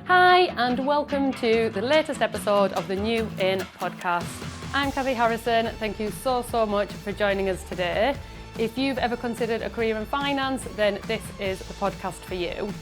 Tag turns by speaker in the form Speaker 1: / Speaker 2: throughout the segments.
Speaker 1: Hi, and welcome to the latest episode of the NewIn Podcast. I'm Cathi Harrison. Thank you so much for joining us today. If you've ever considered a career in finance, then this is the podcast for you.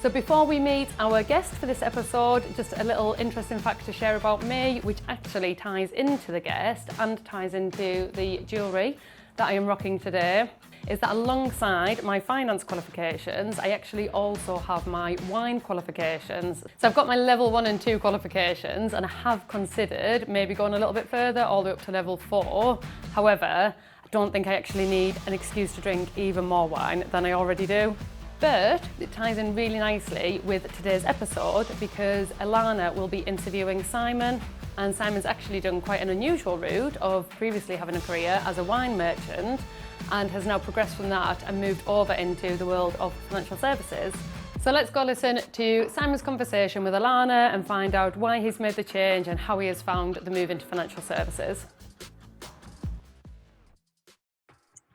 Speaker 1: So before we meet our guest for this episode, just a little interesting fact to share about me, which actually ties into the guest and ties into the jewellery that I am rocking today, is that alongside my finance qualifications, I actually also have my wine qualifications. So I've got my level 1 and 2 qualifications, and I have considered maybe going a little bit further, all the way up to level 4. However, I don't think I actually need an excuse to drink even more wine than I already do. But it ties in really nicely with today's episode because Ilana will be interviewing Simon, and Simon's actually done quite an unusual route of previously having a career as a wine merchant and has now progressed from that and moved over into the world of financial services. So let's go listen to Simon's conversation with Ilana and find out why he's made the change and how he has found the move into financial services.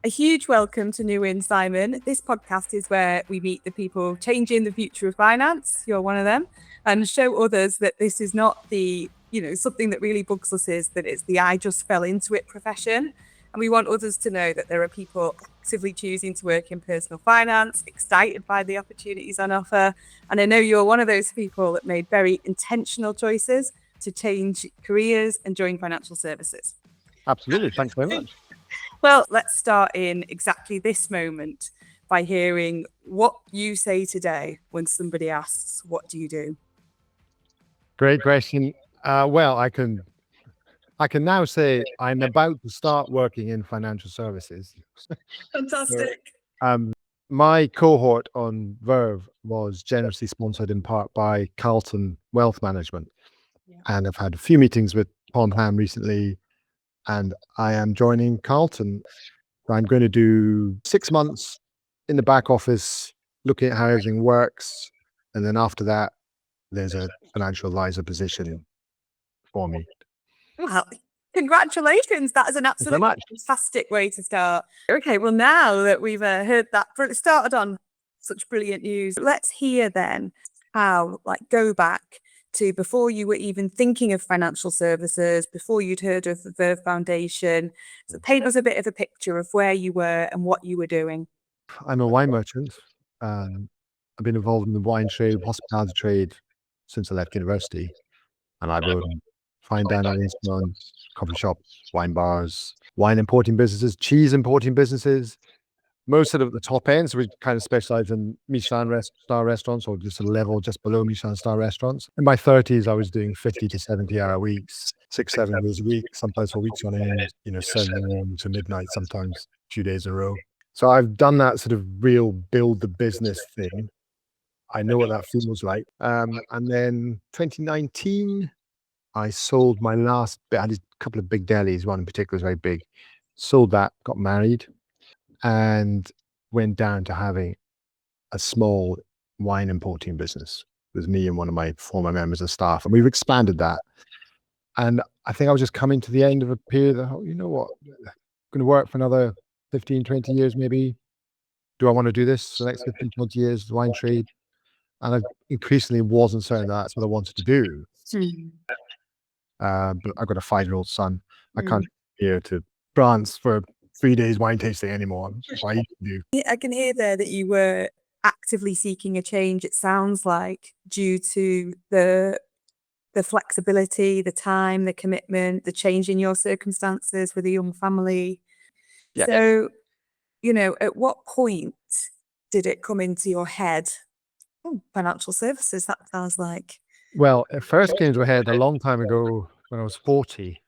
Speaker 2: A huge welcome to NewIn, Simon. This podcast is where we meet the people changing the future of finance. You're one of them, and show others that this is not the, something that really bugs us, is that it's the I just fell into it profession. And we want others to know that there are people actively choosing to work in personal finance, excited by the opportunities on offer. And I know you're one of those people that made very intentional choices to change careers and join financial services.
Speaker 3: Absolutely. Thanks very much.
Speaker 2: Well, let's start in exactly this moment by hearing what you say today when somebody asks, what do you do?
Speaker 3: Great question. Well, I can now say I'm about to start working in financial services.
Speaker 2: Fantastic.
Speaker 3: My cohort on Verve was generously sponsored in part by Carlton Wealth Management. Yeah. And I've had a few meetings with Tom Ham recently, and I am joining Carlton. I'm going to do 6 months in the back office, looking at how everything works. And then after that, there's a financial advisor position for me.
Speaker 2: Well, congratulations. That is an absolutely fantastic way to start. Okay, well, now that we've heard that, started on such brilliant news, let's hear then how, go back to before you were even thinking of financial services, before you'd heard of the Verve Foundation. So paint us a bit of a picture of where you were and what you were doing.
Speaker 3: I'm a wine merchant. I've been involved in the wine trade, hospitality trade since I left university. And I've owned fine dining restaurants, coffee shops, wine bars, wine importing businesses, cheese importing businesses. Most of the top ends, we kind of specialize in Michelin star restaurants, or just a level just below Michelin star restaurants. In my 30s, I was doing 50 to 70-hour weeks, 6-7 days a week, sometimes for weeks on end, 7 a.m. to midnight, sometimes a few days in a row. So I've done that sort of real build the business thing. I know what that feels like. And then 2019, I sold my last bit. I had a couple of big delis. One in particular was very big. Sold that, got married, and went down to having a small wine importing business with me and one of my former members of staff. And we've expanded that. And I think I was just coming to the end of a period of, you know what, I'm going to work for another 15, 20 years maybe. Do I want to do this for the next 15, 20 years, the wine trade? And I increasingly wasn't certain that's what I wanted to do. But I've got a 5-year-old son. I can't be here to France for 3 days wine tasting anymore. I
Speaker 2: can hear there that you were actively seeking a change, it sounds like, due to the flexibility, the time, the commitment, the change in your circumstances with a young family. Yeah. So, at what point did it come into your head? Financial services, that sounds like.
Speaker 3: Well, it first came to my head a long time ago when I was 40.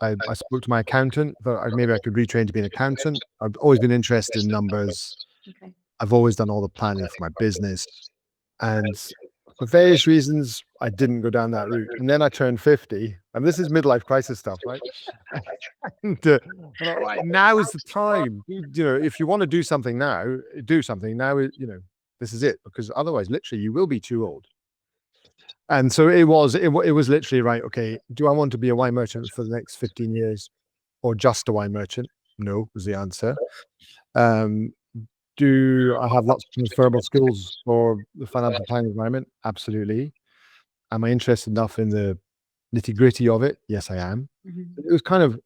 Speaker 3: I spoke to my accountant that maybe I could retrain to be an accountant. I've always been interested in numbers. Okay. I've always done all the planning for my business. And for various reasons, I didn't go down that route. And then I turned 50. And this is midlife crisis stuff, right? And right, now is the time. If you want to do something now, do something. Now, this is it. Because otherwise, literally, you will be too old. And so it was literally, right, okay, do I want to be a wine merchant for the next 15 years or just a wine merchant? No, was the answer. Do I have lots of transferable skills for the financial planning environment? Absolutely. Am I interested enough in the nitty-gritty of it? Yes, I am. It was kind of,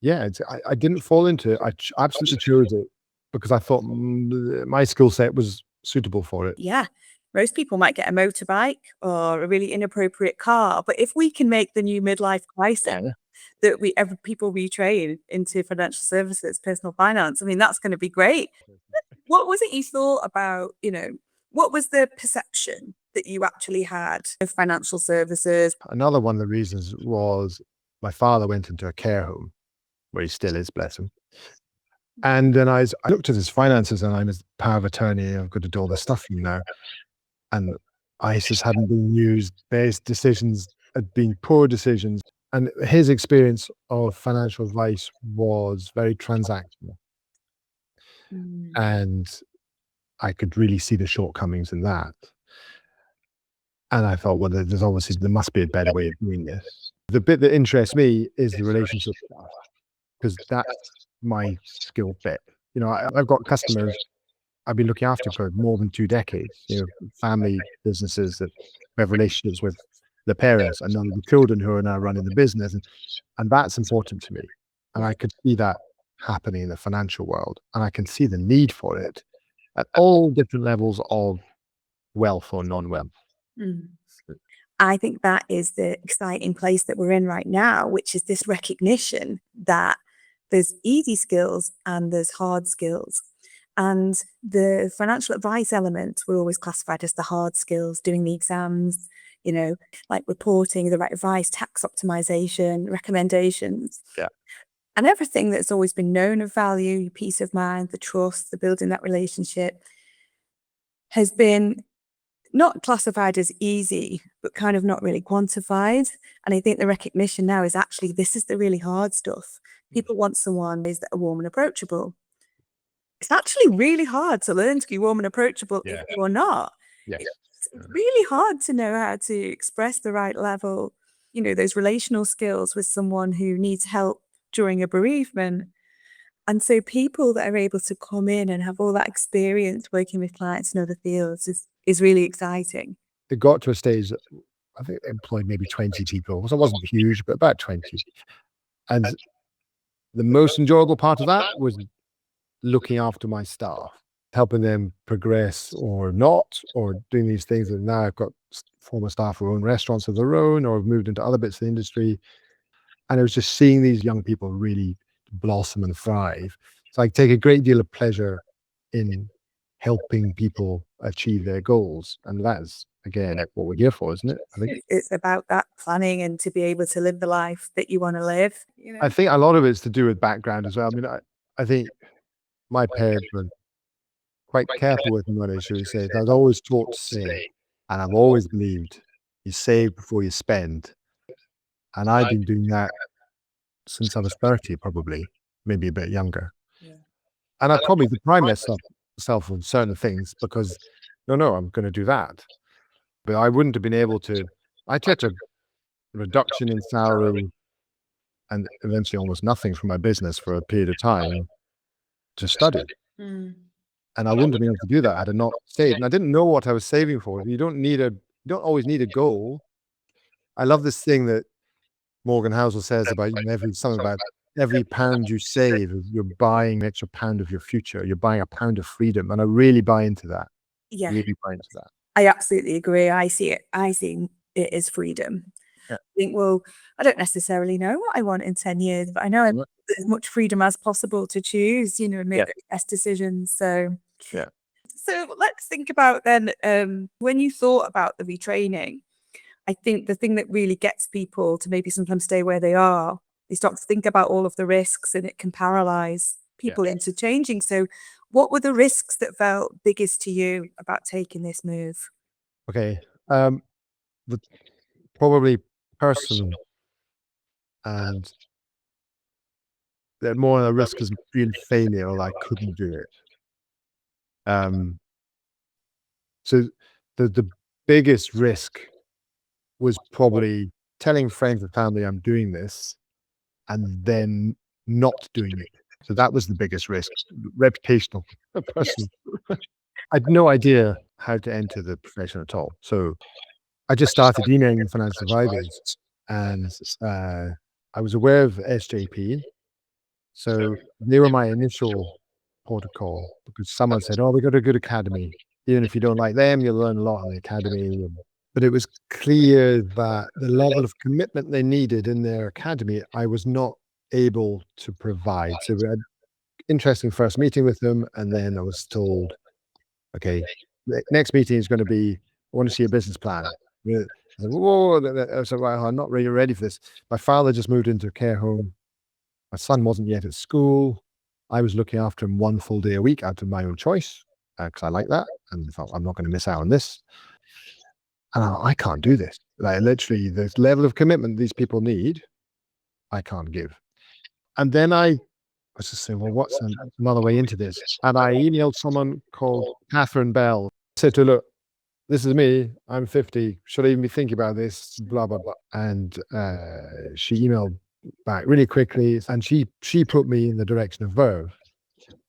Speaker 3: I didn't fall into it. I absolutely chose it because I thought my skill set was suitable for it.
Speaker 2: Yeah. Most people might get a motorbike or a really inappropriate car, but if we can make the new midlife crisis that people retrain into financial services, personal finance, I mean, that's going to be great. What was it you thought about, what was the perception that you actually had of financial services?
Speaker 3: Another one of the reasons was my father went into a care home, where he still is, bless him. And then I looked at his finances, and I'm his power of attorney. I've got to do all this stuff for you now. And ISAs hadn't been used. Various decisions had been poor decisions. And his experience of financial advice was very transactional. And I could really see the shortcomings in that. And I thought, well, there must be a better way of doing this. The bit that interests me is the relationship stuff, because that's my skill set. I've got customers I've been looking after for more than 2 decades, family businesses that have relationships with the parents and then the children who are now running the business. And that's important to me. And I could see that happening in the financial world. And I can see the need for it at all different levels of wealth or non-wealth.
Speaker 2: I think that is the exciting place that we're in right now, which is this recognition that there's easy skills and there's hard skills. And the financial advice element were always classified as the hard skills, doing the exams, like reporting the right advice, tax optimization, recommendations.
Speaker 3: Yeah.
Speaker 2: And everything that's always been known of value, your peace of mind, the trust, the building that relationship, has been not classified as easy, but kind of not really quantified. And I think the recognition now is actually this is the really hard stuff. People want someone that are warm and approachable. It's actually really hard to learn to be warm and approachable if you're not.
Speaker 3: Yes.
Speaker 2: It's really hard to know how to express the right level, those relational skills with someone who needs help during a bereavement. And so people that are able to come in and have all that experience working with clients in other fields is really exciting.
Speaker 3: It got to a stage that I think they employed maybe 20 people. So it wasn't huge, but about 20. And the most enjoyable part of that was looking after my staff, helping them progress or not, or doing these things. And now I've got former staff who own restaurants of their own or have moved into other bits of the industry. And I was just seeing these young people really blossom and thrive. So I take a great deal of pleasure in helping people achieve their goals. And that's, again, what we're here for, isn't it? I think
Speaker 2: it's about that planning and to be able to live the life that you want to live.
Speaker 3: I think a lot of it's to do with background as well. I mean, I think my parents were quite careful with money, should we say. I was always taught to save, and I've always believed you save before you spend. And I've been doing that since I was 30, probably, maybe a bit younger. Yeah. And I probably deprived myself of certain things because, no, I'm going to do that. But I wouldn't have been able to. I took a reduction in salary and eventually almost nothing from my business for a period of time to study. And I wouldn't have been able to do that had I not saved. And I didn't know what I was saving for. You don't always need a goal. I love this thing that Morgan Housel says about something about every pound you save, you're buying an extra pound of your future. You're buying a pound of freedom. And I really buy into that.
Speaker 2: Yeah.
Speaker 3: Really buy into that.
Speaker 2: I absolutely agree. I see it as freedom. Yeah. I think, well, I don't necessarily know what I want in 10 years, but I know I want as much freedom as possible to choose, and make the best decisions. So, So let's think about then, when you thought about the retraining, I think the thing that really gets people to maybe sometimes stay where they are, they start to think about all of the risks and it can paralyze people into changing. So what were the risks that felt biggest to you about taking this move?
Speaker 3: Okay. Probably personal, and that more of a risk is real failure, or I couldn't do it. So the biggest risk was probably telling friends and family I'm doing this and then not doing it. So that was the biggest risk, reputational. person. I had no idea how to enter the profession at all. So I just started emailing financial advisors, and I was aware of SJP. So they were my initial port of call, because someone said, "Oh, we got a good academy. Even if you don't like them, you'll learn a lot in the academy." But it was clear that the level of commitment they needed in their academy, I was not able to provide. So we had interesting first meeting with them, and then I was told, "Okay, the next meeting is going to be, I want to see a business plan." I said, "Whoa!" I said, "Well, I'm not really ready for this." My father just moved into a care home. My son wasn't yet at school. I was looking after him one full day a week out of my own choice, because I like that, and I thought, I'm not going to miss out on this. And I can't do this. Like, literally, the level of commitment these people need, I can't give. And then I was just saying, well, what's another way into this? And I emailed someone called Catherine Bell. I said to her, "Look, this is me. I'm 50. Should I even be thinking about this? Blah, blah, blah." And she emailed back really quickly, and she put me in the direction of Verve.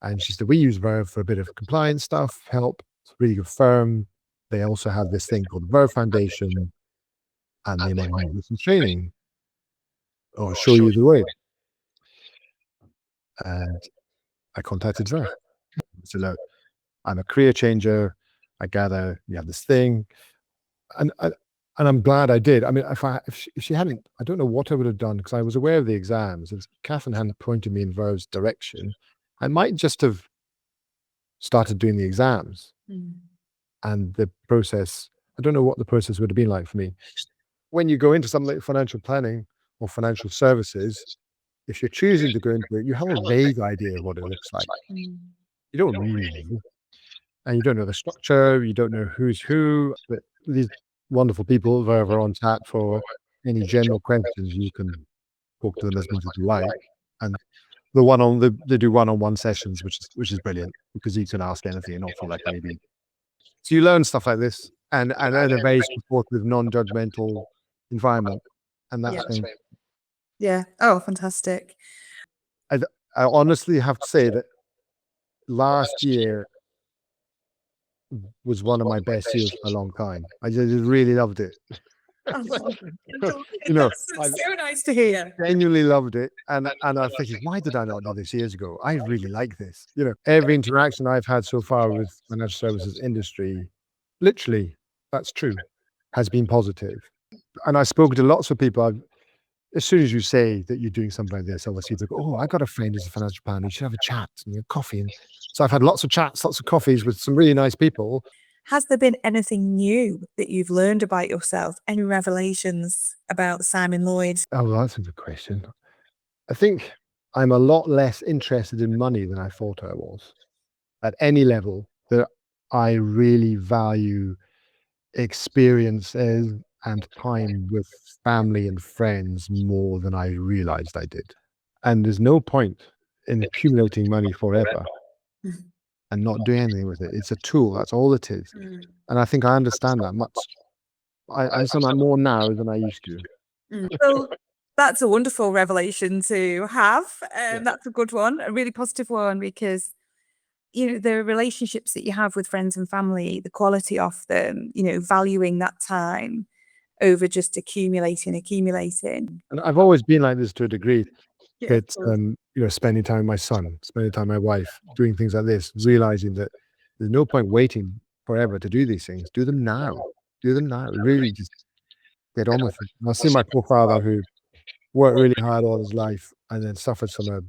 Speaker 3: And she said, "We use Verve for a bit of compliance stuff, help. It's a really good firm. They also have this thing called the Verve Foundation, and they might give you some training or show you the way." And I contacted Verve. I said, "Look, I'm a career changer. I gather you have this thing." And I'm glad I did. I mean, if she hadn't, I don't know what I would have done, because I was aware of the exams. If Catherine hadn't pointed me in Verve's direction, I might just have started doing the exams. And the process, I don't know what the process would have been like for me. When you go into something like financial planning or financial services, if you're choosing to go into it, you have a vague idea of what it looks like. You don't really know. And you don't know the structure, you don't know who's who. But these wonderful people Verve are on tap for any general questions. You can talk to them as much as you like. And they do one-on-one sessions, which is brilliant, because you can ask anything and not feel like maybe. So you learn stuff like this, and in a very supportive, non-judgmental environment, and that's been.
Speaker 2: Yeah. Oh, fantastic.
Speaker 3: I honestly have to say that last year was one of my best years for a long time. I just really loved it. You know,
Speaker 2: That's so nice to hear.
Speaker 3: Genuinely loved it, and I was thinking, why did I not do this years ago? I really like this. You know, every interaction I've had so far with financial services industry, literally, that's true, has been positive. And I've spoken to lots of people. As soon as you say that you're doing something like this, obviously they go, "Oh, I got a friend who's a financial planner. You should have a chat and a coffee." And so I've had lots of chats, lots of coffees with some really nice people.
Speaker 2: Has there been anything new that you've learned about yourself? Any revelations about Simon Lloyd?
Speaker 3: Oh, well, that's a good question. I think I'm a lot less interested in money than I thought I was at any level. That I really value experiences and time with family and friends more than I realized I did. And there's no point in accumulating money forever and not doing anything with it. It's a tool. That's all it is. And I think I understand that much. I understand that more now than I used to.
Speaker 2: Well, that's a wonderful revelation to have. That's a good one, a really positive one, because the relationships that you have with friends and family, the quality of them, valuing that time over just accumulating.
Speaker 3: And I've always been like this to a degree.
Speaker 2: Yeah,
Speaker 3: It's spending time with my son, spending time with my wife, doing things like this, realizing that there's no point waiting forever to do these things. Do them now. Really, just get on with it. I see my poor father, who worked really hard all his life and then suffered from a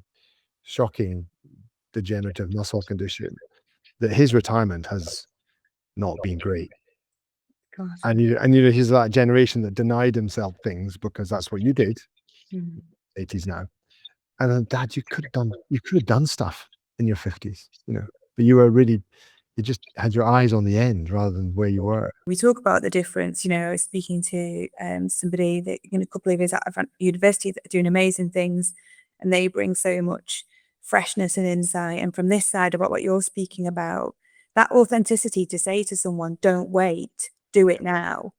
Speaker 3: shocking degenerative muscle condition, that his retirement has not been great.
Speaker 2: God.
Speaker 3: And he's that generation that denied himself things because that's what you did. 80s now. And then, Dad, you could have done stuff in your 50s, but you just had your eyes on the end rather than where you were.
Speaker 2: We talk about the difference. I was speaking to somebody that a couple of years out of university that are doing amazing things, and they bring so much freshness and insight. And from this side about what you're speaking about, that authenticity to say to someone, "Don't wait, do it now,"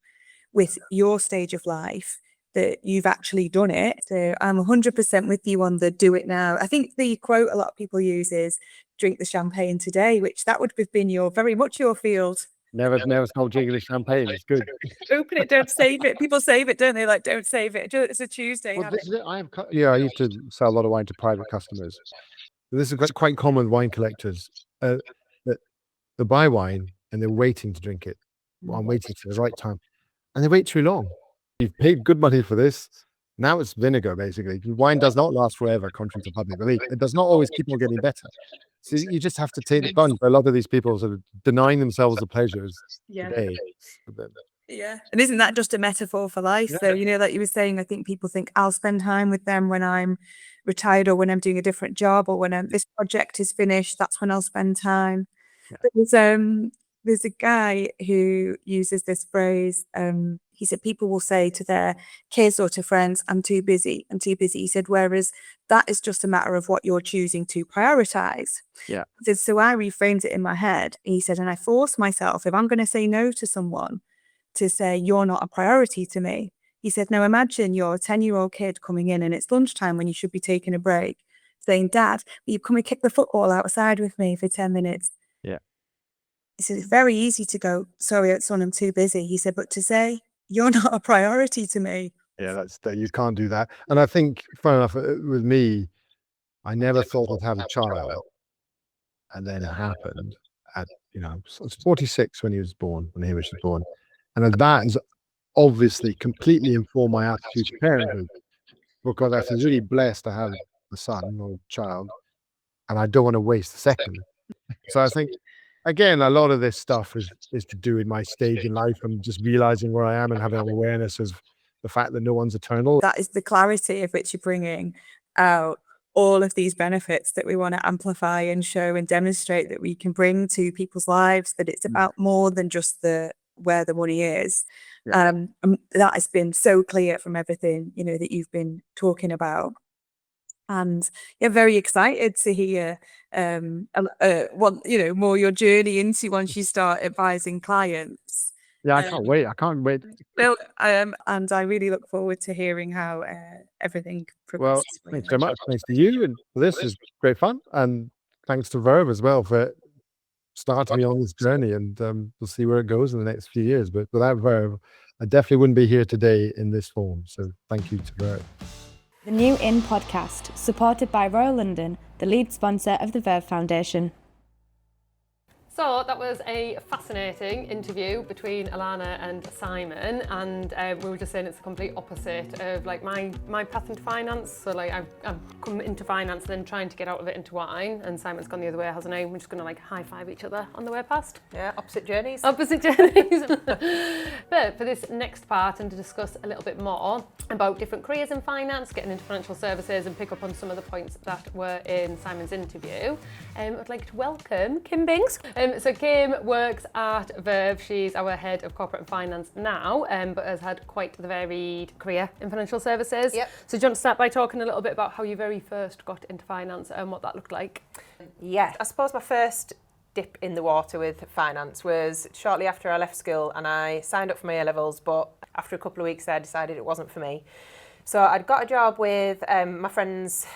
Speaker 2: with your stage of life, that you've actually done it. So I'm 100% with you on the do it now. I think the quote a lot of people use is drink the champagne today, which that would have been very much your field.
Speaker 3: Never smell jiggly champagne. It's good.
Speaker 2: Open it, don't save it. People save it, don't they? Like, don't save it. It's a Tuesday.
Speaker 3: Well,
Speaker 2: have
Speaker 3: this
Speaker 2: it.
Speaker 3: is it. I used to sell a lot of wine to private customers. This is quite common with wine collectors. That they buy wine and they're waiting to drink it. Well, I'm waiting for the right time, and they wait too long. You've paid good money for this. Now it's vinegar, basically. Wine does not last forever, contrary to public belief. It does not always keep on getting better. So you just have to take the plunge. A lot of these people sort of denying themselves the pleasures today.
Speaker 2: Yeah. And isn't that just a metaphor for life? So, like you were saying, I think people think I'll spend time with them when I'm retired or when I'm doing a different job or when this project is finished. That's when I'll spend time.
Speaker 3: Yeah.
Speaker 2: But there's a guy who uses this phrase. He said people will say to their kids or to friends, I'm too busy. He said, whereas that is just a matter of what you're choosing to prioritize.
Speaker 3: Yeah.
Speaker 2: So I reframed it in my head. He said, and I force myself, if I'm going to say no to someone, to say, you're not a priority to me. He said, now imagine you're a 10-year-old kid coming in and it's lunchtime when you should be taking a break, saying, Dad, will you come and kick the football outside with me for 10 minutes?
Speaker 3: Yeah.
Speaker 2: He said, it's very easy to go, sorry, son, I'm too busy. He said, but to say, you're not a priority to me.
Speaker 3: Yeah, you can't do that. And I think, fair enough, with me, I never thought I'd have a child. And then it happened at, so it's 46 when he was born, when Hamish was born. And that has obviously completely informed my attitude to parenthood, because I was really blessed to have a son or a child, and I don't want to waste a second. So I think, again, a lot of this stuff is to do with my stage in life and just realizing where I am and having an awareness of the fact that no one's eternal.
Speaker 2: That is the clarity of which you're bringing out all of these benefits that we want to amplify and show and demonstrate that we can bring to people's lives, that it's about more than just where the money is.
Speaker 3: Yeah.
Speaker 2: That has been so clear from everything, that you've been talking about. And very excited to hear more your journey into once you start advising clients.
Speaker 3: Yeah, I can't wait.
Speaker 2: Well, and I really look forward to hearing how everything progresses.
Speaker 3: Well, thanks so much. Thanks to you, and this is great fun, and thanks to Verve as well for starting me on this journey. And we'll see where it goes in the next few years. But without Verve, I definitely wouldn't be here today in this form. So thank you to Verve.
Speaker 4: The NewIn Podcast, supported by Royal London, the lead sponsor of the Verve Foundation.
Speaker 1: So that was a fascinating interview between Ilana and Simon, and we were just saying it's the complete opposite of like my path into finance. So like I've come into finance and then trying to get out of it into wine, and Simon's gone the other way, hasn't he? We're just going to like high five each other on the way past.
Speaker 5: Yeah, opposite journeys.
Speaker 1: Opposite journeys. But for this next part, and to discuss a little bit more about different careers in finance, getting into financial services, and pick up on some of the points that were in Simon's interview, I'd like to welcome Kim Binks. So Kim works at Verve. She's our head of corporate and finance now, but has had quite the varied career in financial services.
Speaker 5: Yep.
Speaker 1: So do you want to start by talking a little bit about how you very first got into finance and what that looked like?
Speaker 5: Yeah, I suppose my first dip in the water with finance was shortly after I left school, and I signed up for my A-levels, but after a couple of weeks I decided it wasn't for me. So I'd got a job with my friend's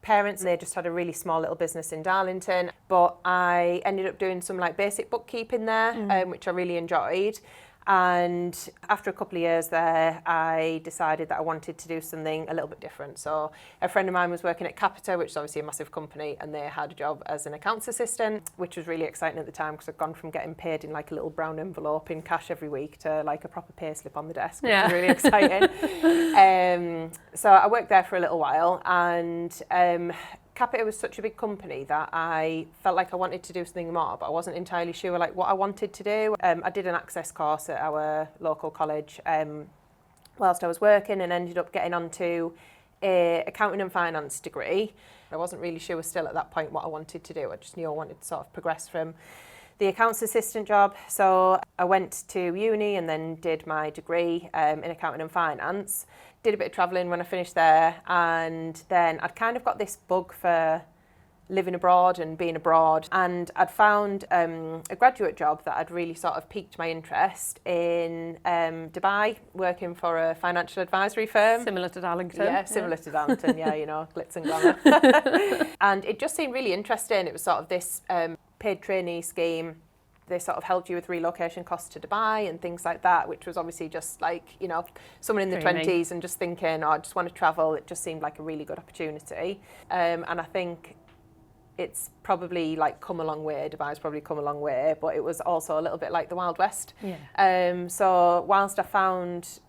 Speaker 5: parents, and they just had a really small little business in Darlington, but I ended up doing some like basic bookkeeping there, which I really enjoyed. And after a couple of years there, I decided that I wanted to do something a little bit different. So a friend of mine was working at Cathi, which is obviously a massive company, and they had a job as an accounts assistant, which was really exciting at the time because I'd gone from getting paid in like a little brown envelope in cash every week to like a proper pay slip on the desk, which was really exciting. So I worked there for a little while, and Cathi was such a big company that I felt like I wanted to do something more, but I wasn't entirely sure like what I wanted to do. I did an access course at our local college whilst I was working, and ended up getting onto an accounting and finance degree. I wasn't really sure still at that point what I wanted to do. I just knew I wanted to sort of progress from the accounts assistant job. So I went to uni and then did my degree in accounting and finance. Did a bit of travelling when I finished there, and then I'd kind of got this bug for living abroad and being abroad. And I'd found a graduate job that had really sort of piqued my interest in Dubai, working for a financial advisory firm.
Speaker 1: Similar to Darlington.
Speaker 5: Yeah, similar to Darlington, yeah, you know, glitz and glamour. And it just seemed really interesting. It was sort of this paid trainee scheme. They sort of helped you with relocation costs to Dubai and things like that, which was obviously just like, you know, someone in the 20s and just thinking, oh, I just want to travel. It just seemed like a really good opportunity. And I think it's probably like come a long way. Dubai's probably come a long way, but it was also a little bit like the Wild West.
Speaker 1: Yeah.
Speaker 5: So whilst I found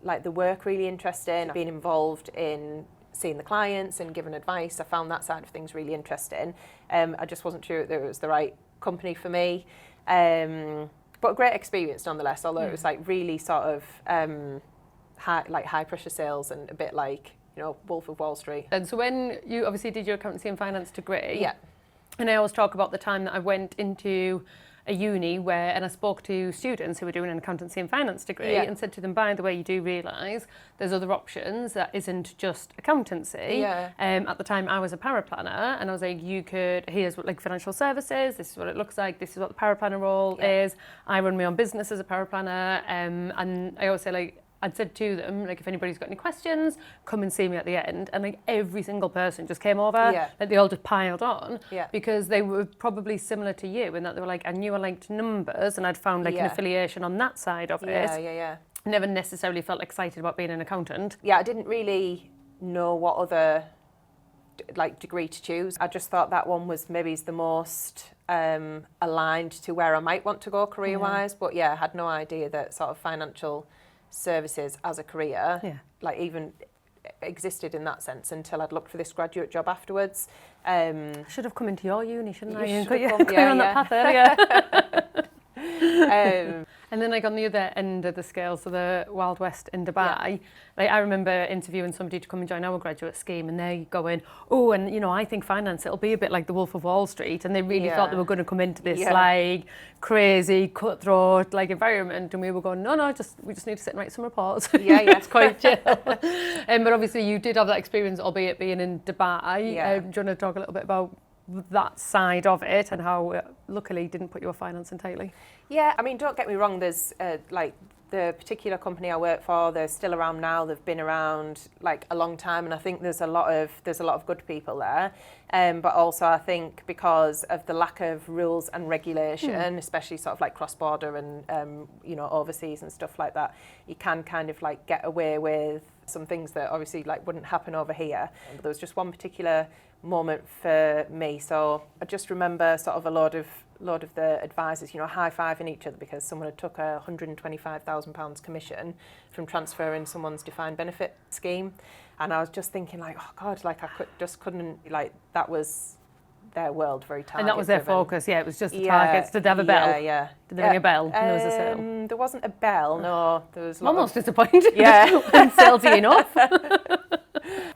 Speaker 5: like the work really interesting, being involved in seeing the clients and giving advice, I found that side of things really interesting. I just wasn't sure that it was the right company for me. But a great experience nonetheless, although it was like really sort of high pressure sales and a bit like, you know, Wolf of Wall Street.
Speaker 1: And so when you obviously did your accountancy and finance degree,
Speaker 5: yeah,
Speaker 1: and I always talk about the time that I went into a uni and I spoke to students who were doing an accountancy and finance degree and said to them, by the way, you do realise there's other options that isn't just accountancy.
Speaker 5: Yeah.
Speaker 1: At the time I was a paraplanner and I was like, here's what like financial services, this is what it looks like, this is what the paraplanner role is. I run my own business as a paraplanner, and I always say like, I'd said to them, like, if anybody's got any questions, come and see me at the end. And like every single person just came over, like they all just piled on, because they were probably similar to you in that they were like, I knew I liked numbers and I'd found like an affiliation on that side of it. Never necessarily felt excited about being an accountant.
Speaker 5: Yeah, I didn't really know what other like degree to choose. I just thought that one was maybe the most aligned to where I might want to go career-wise. But I had no idea that sort of financial services as a career like even existed in that sense until I'd looked for this graduate job afterwards.
Speaker 1: I should have come into your uni, shouldn't I?
Speaker 5: You
Speaker 1: Got you on that path earlier. And then like on the other end of the scale, so the Wild West in Dubai, like I remember interviewing somebody to come and join our graduate scheme and they going, oh, and you know, I think finance, it'll be a bit like the Wolf of Wall Street. And they really thought they were going to come into this like crazy, cutthroat like environment. And we were going, no, we just need to sit and write some reports. It's quite chill. But obviously you did have that experience, albeit being in Dubai. Do you want to talk a little bit about that side of it and how luckily didn't put you off finance entirely?
Speaker 5: Yeah, I mean, don't get me wrong, there's like the particular company I work for, they're still around now, they've been around like a long time, and I think there's a lot of good people there. But also I think because of the lack of rules and regulation, especially sort of like cross-border and you know, overseas and stuff like that, you can kind of like get away with some things that obviously like wouldn't happen over here. But there was just one particular moment for me, so I just remember sort of a lot of the advisors, you know, high-fiving each other because someone had took a £125,000 commission from transferring someone's defined benefit scheme, and I was just thinking like, oh God, like I couldn't, like that was their world, very target.
Speaker 1: And that was their focus, it was just the targets. Did they have a bell? Did they ring a bell? There was a sale?
Speaker 5: There wasn't a bell, no. There was
Speaker 1: almost disappointed. When salesy enough.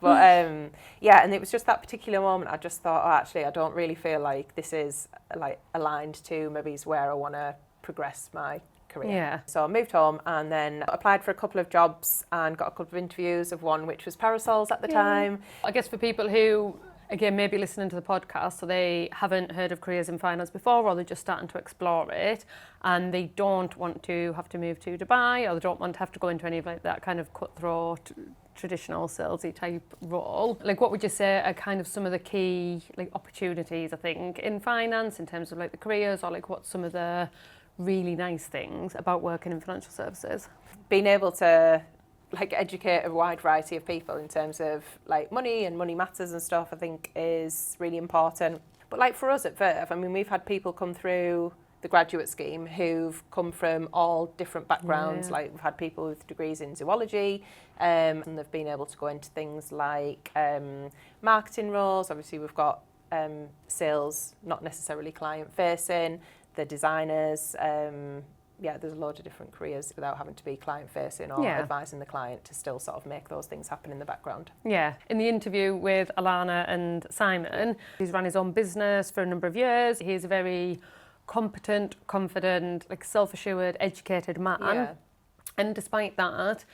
Speaker 5: But and it was just that particular moment I just thought, oh, actually I don't really feel like this is like aligned to maybe is where I want to progress my career. So I moved home and then applied for a couple of jobs and got a couple of interviews of one which was Parasols at the time.
Speaker 1: I guess for people who, again, maybe listening to the podcast, so they haven't heard of careers in finance before, or they're just starting to explore it, and they don't want to have to move to Dubai, or they don't want to have to go into any of like that kind of cutthroat, traditional salesy type role. Like, what would you say are kind of some of the key like opportunities, I think, in finance in terms of like the careers, or like what's some of the really nice things about working in financial services?
Speaker 5: Being able to like educate a wide variety of people in terms of like money and money matters and stuff, I think is really important. But like for us at Verve, I mean, we've had people come through the graduate scheme who've come from all different backgrounds. Like we've had people with degrees in zoology, and they've been able to go into things like marketing roles. Obviously we've got sales, not necessarily client facing, the designers, there's a load of different careers without having to be client-facing or advising the client to still sort of make those things happen in the background. In the interview with Ilana and Simon, he's run his own business for a number of years. He's a very competent, confident, like self-assured, educated man. And despite that,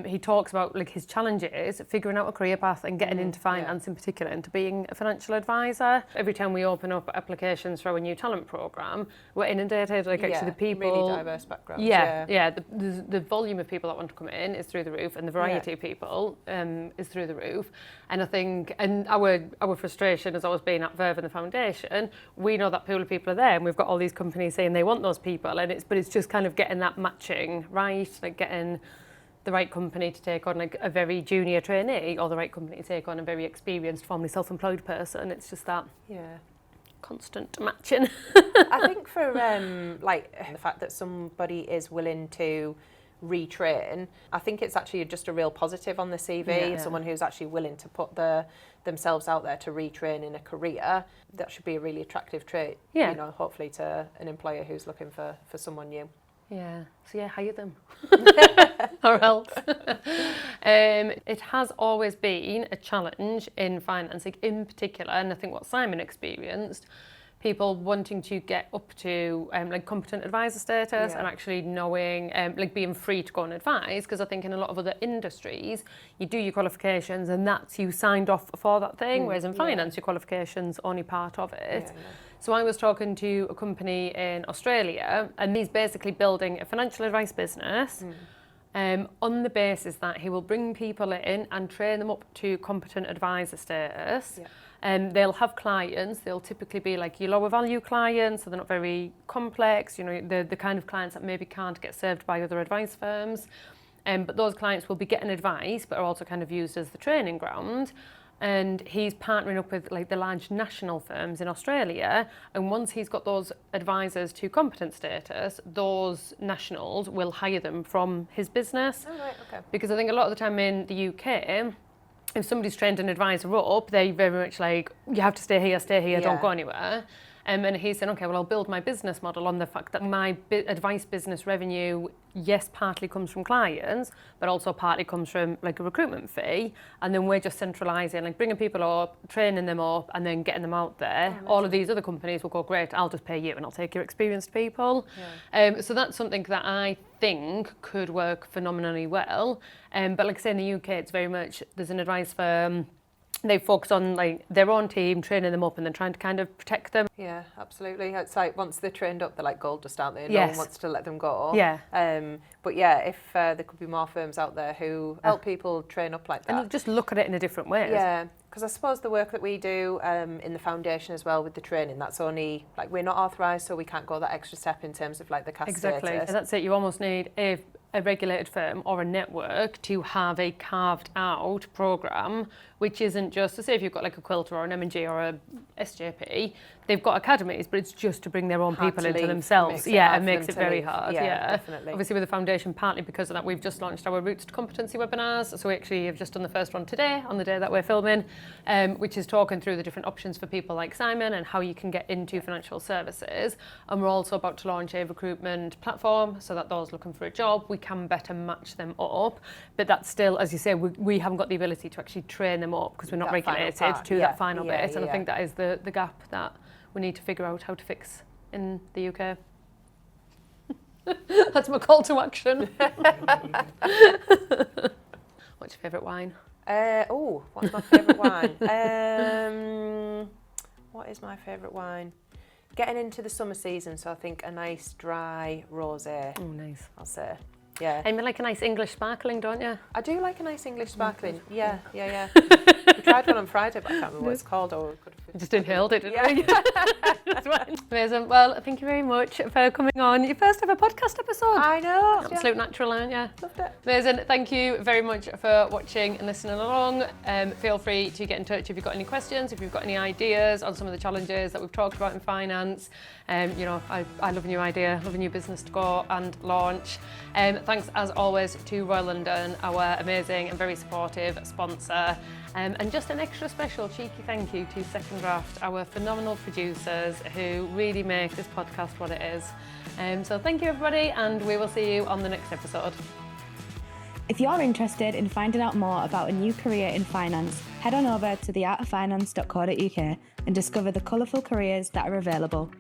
Speaker 1: he talks about like his challenges figuring out a career path and getting into finance in particular, into being a financial advisor. Every time we open up applications for our new talent program, we're inundated. Like actually the people,
Speaker 5: really diverse backgrounds.
Speaker 1: The volume of people that want to come in is through the roof, and the variety of people is through the roof. And I think, and our frustration has always been at Verve and the Foundation. We know that pool of people are there, and we've got all these companies saying they want those people, and it's just kind of getting that matching right, like getting the right company to take on like a very junior trainee, or the right company to take on a very experienced, formerly self-employed person. It's just that constant matching.
Speaker 5: I think for like the fact that somebody is willing to retrain, I think it's actually just a real positive on the CV. Someone who's actually willing to put themselves out there to retrain in a career, that should be a really attractive trait, you know, hopefully to an employer who's looking for someone new.
Speaker 1: Yeah, so hire them or else. It has always been a challenge in finance, like in particular, and I think what Simon experienced, people wanting to get up to like competent advisor status and actually knowing, like being free to go and advise, because I think in a lot of other industries, you do your qualifications and that's you signed off for that thing, whereas in finance, your qualifications only part of it. So I was talking to a company in Australia, and he's basically building a financial advice business on the basis that he will bring people in and train them up to competent advisor status. They'll have clients, they'll typically be like your lower value clients, so they're not very complex, you know, the kind of clients that maybe can't get served by other advice firms. But those clients will be getting advice, but are also kind of used as the training ground. And he's partnering up with like the large national firms in Australia, and once he's got those advisors to competent status, those nationals will hire them from his business. Because I think a lot of the time in the UK, if somebody's trained an advisor up, they're very much like, you have to stay here, don't go anywhere. And he's saying, okay, well, I'll build my business model on the fact that my advice business revenue, yes, partly comes from clients, but also partly comes from like a recruitment fee. And then we're just centralising, like bringing people up, training them up, and then getting them out there. All of these other companies will go, great, I'll just pay you and I'll take your experienced people. So that's something that I think could work phenomenally well. But like I say, in the UK, it's very much, there's an advice firm, they focus on like their own team, training them up and then trying to kind of protect them.
Speaker 5: Yeah, absolutely. It's like once they're trained up, they're like gold dust, aren't they? No one wants to let them go. But yeah, if there could be more firms out there who help people train up like that.
Speaker 1: And just look at it in a different way.
Speaker 5: Yeah, because I suppose the work that we do in the foundation as well with the training, that's only, like we're not authorised, so we can't go that extra step in terms of like the Cathi
Speaker 1: Exactly,
Speaker 5: status.
Speaker 1: and that's it. You almost need a regulated firm or a network to have a carved out programme, which isn't just to say if you've got like a Quilter or an M&G or a SJP, they've got academies, but it's just to bring their own people into themselves. It makes it very hard. Yeah,
Speaker 5: definitely.
Speaker 1: Obviously with the foundation, partly because of that, we've just launched our Roots to Competency webinars. So we actually have just done the first one today, on the day that we're filming, which is talking through the different options for people like Simon and how you can get into financial services. And we're also about to launch a recruitment platform so that those looking for a job, we can better match them up. But that's still, as you say, we haven't got the ability to actually train them up because we're not regulated to that final bit. And I think that is the gap that we need to figure out how to fix in the UK. That's my call to action. What's your favourite wine?
Speaker 5: What's my favourite wine? What is my favourite wine? Getting into the summer season, so I think a nice dry rosé.
Speaker 1: Oh, nice.
Speaker 5: I'll say. Yeah.
Speaker 1: And you like a nice English sparkling, don't you?
Speaker 5: I do like a nice English sparkling. Yeah. We tried one on Friday, but I can't remember what it's called. Or could have
Speaker 1: just inhaled it, didn't we? That's right. Amazing. Well, thank you very much for coming on your first ever podcast episode.
Speaker 5: I know.
Speaker 1: Absolute natural, aren't you?
Speaker 5: Loved it.
Speaker 1: Amazing. Thank you very much for watching and listening along. Feel free to get in touch if you've got any questions, if you've got any ideas on some of the challenges that we've talked about in finance. You know, I love a new idea, love a new business to go and launch. Thanks as always to Royal London, our amazing and very supportive sponsor. And just an extra special cheeky thank you to Second Draft, our phenomenal producers who really make this podcast what it is. So thank you everybody, and we will see you on the next episode.
Speaker 4: If you're interested in finding out more about a new career in finance, head on over to theartoffinance.co.uk and discover the colourful careers that are available.